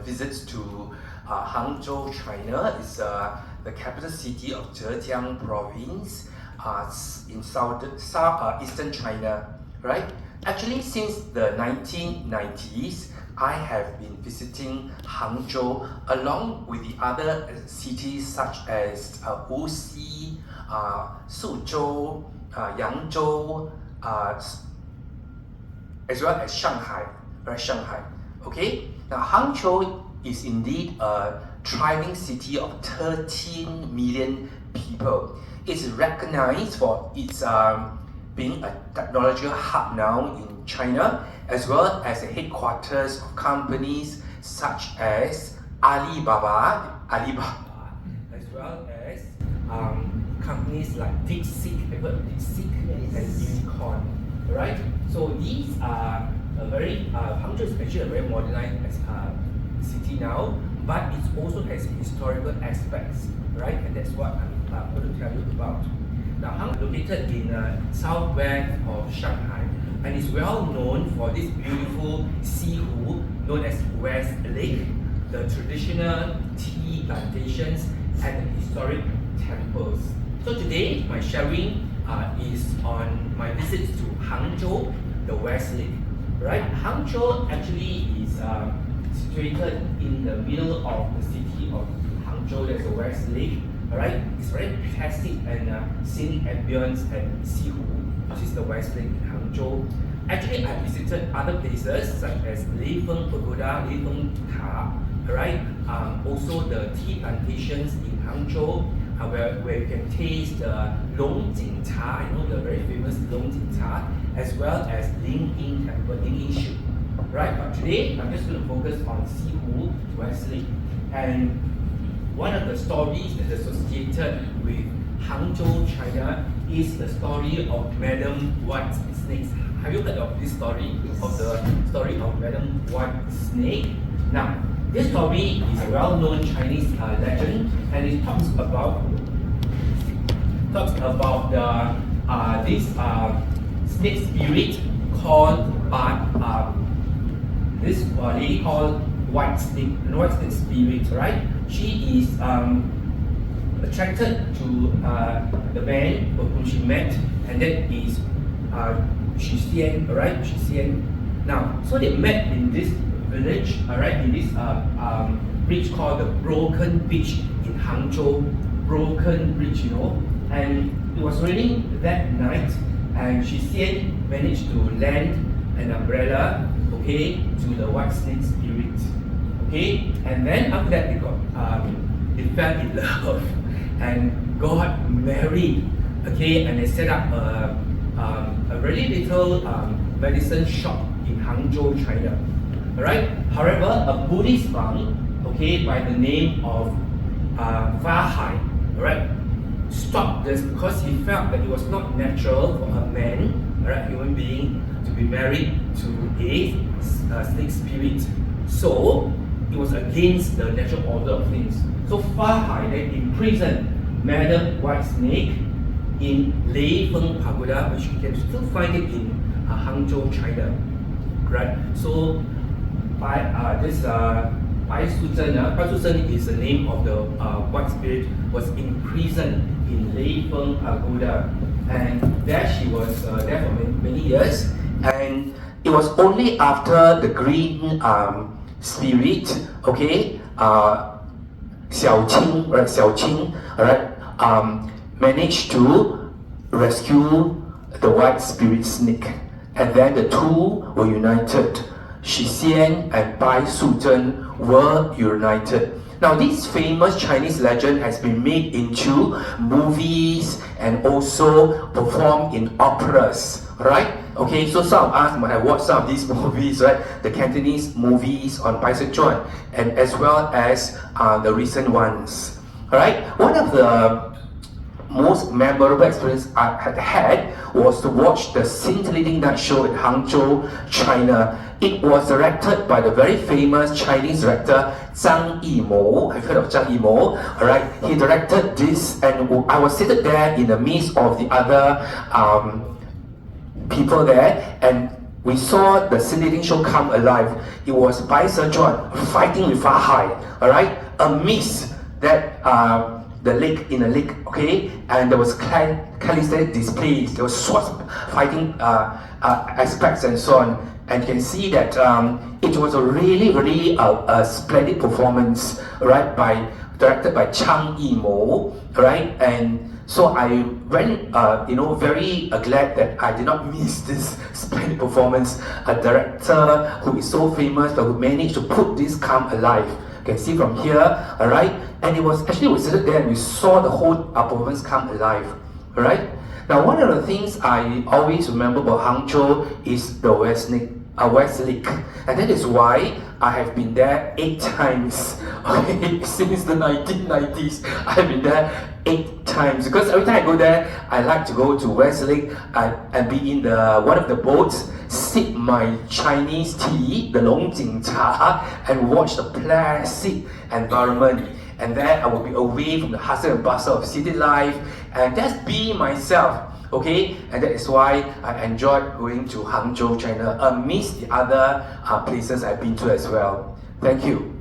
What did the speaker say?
visits to Hangzhou, China. It's the capital city of Zhejiang province in eastern China, right? Actually, since the 1990s, I have been visiting Hangzhou along with the other cities such as Wuxi, Suzhou, Yangzhou, as well as Shanghai, right? Shanghai. Okay. Now Hangzhou is indeed a thriving city of 13 million people. It's recognized for its being a technological hub now in China, as well as the headquarters of companies such as Alibaba, as well as companies like DeepSeek and Unicorn, right? So these are Hangzhou is actually a very modernized city now, but it also has historical aspects, right? And that's what I'm going to tell you about. Now, Hangzhou is located in southwest of Shanghai, and is well known for this beautiful seafood known as West Lake, the traditional tea plantations, and the historic temples. So today, my sharing is on my visits to Hangzhou, the West Lake. Right, Hangzhou actually is situated in the middle of the city of Hangzhou. There's a West Lake. Alright, it's very plastic and scenic ambience and seafood, which is the West Lake in Hangzhou. Actually, I visited other places such as Leifeng Pagoda, Leifeng Ta, right? Also the tea plantations in Hangzhou, where you can taste the Longjing Cha, the very famous Longjing Cha, as well as Lingyin Temple, Lingyin Shu. Right, but today I'm just going to focus on seafood, West Lake. And one of the stories that is associated with Hangzhou, China is the story of Madam White Snake. Have you heard of this story? Of the story of Madam White Snake? Now, this story is a well-known Chinese legend, and it talks about this snake spirit called this lady called White Snake spirit, right? She is attracted to the man whom she met, and that is Xu right? Xu. Now, so they met in this village, alright, in this bridge called the Broken Bridge in Hangzhou. Broken Bridge, and it was raining that night, and Xu managed to lend an umbrella, okay, to the White Snake spirit, okay, and then after that they fell in love and got married, okay, and they set up a very little medicine shop in Hangzhou, China. Alright. However, a Buddhist monk, okay, by the name of Fahai, alright, stopped this because he felt that it was not natural for a man, alright, human being, to be married to a snake spirit. So it was against the natural order of things. So Fahai then imprisoned Madam White Snake in Leifeng Pagoda, which you can still find it in Hangzhou, China. Right? So this Bai Suzhen is the name of the white spirit, was imprisoned in Leifeng Pagoda, and there she was there for many years. And it was only after the green spirit, okay, Xiaoqing, alright, managed to rescue the white spirit snake, and then the two were united. Xu and Bai Suzhen were united. Now, this famous Chinese legend has been made into movies and also performed in operas, right? Okay, so some of us might have watched some of these movies, right? The Cantonese movies on Bai Suzhen, and as well as the recent ones. Alright, one of the most memorable experience I had was to watch the scintillating night show in Hangzhou, China. It was directed by the very famous Chinese director Zhang Yimou. Have you heard of Zhang Yimou? Alright, he directed this, and I was seated there in the midst of the other people there, and we saw the scintillating show come alive. It was by Sichuan fighting with Fahai, all right, amidst that the lake, in a lake, okay, and there was calisthenic displays, there was swords fighting aspects and so on, and you can see that it was a really a splendid performance, right, directed by Zhang Yimou, right, and so I went, very glad that I did not miss this splendid performance. A director who is so famous but who managed to put this come alive. You can see from here, all right? And it was actually, we sat there and we saw the whole performance come alive, all right? Now, one of the things I always remember about Hangzhou is the West Lake, and that is why I have been there 8 times. Okay, since the 1990s, I've been there 8 times. Because every time I go there, I like to go to West Lake and be in one of the boats, sip my Chinese tea, the Long Jing Cha, and watch the classic environment. And then I will be away from the hustle and bustle of city life and just be myself. Okay, and that is why I enjoyed going to Hangzhou, China, amidst the other places I've been to as well. Thank you.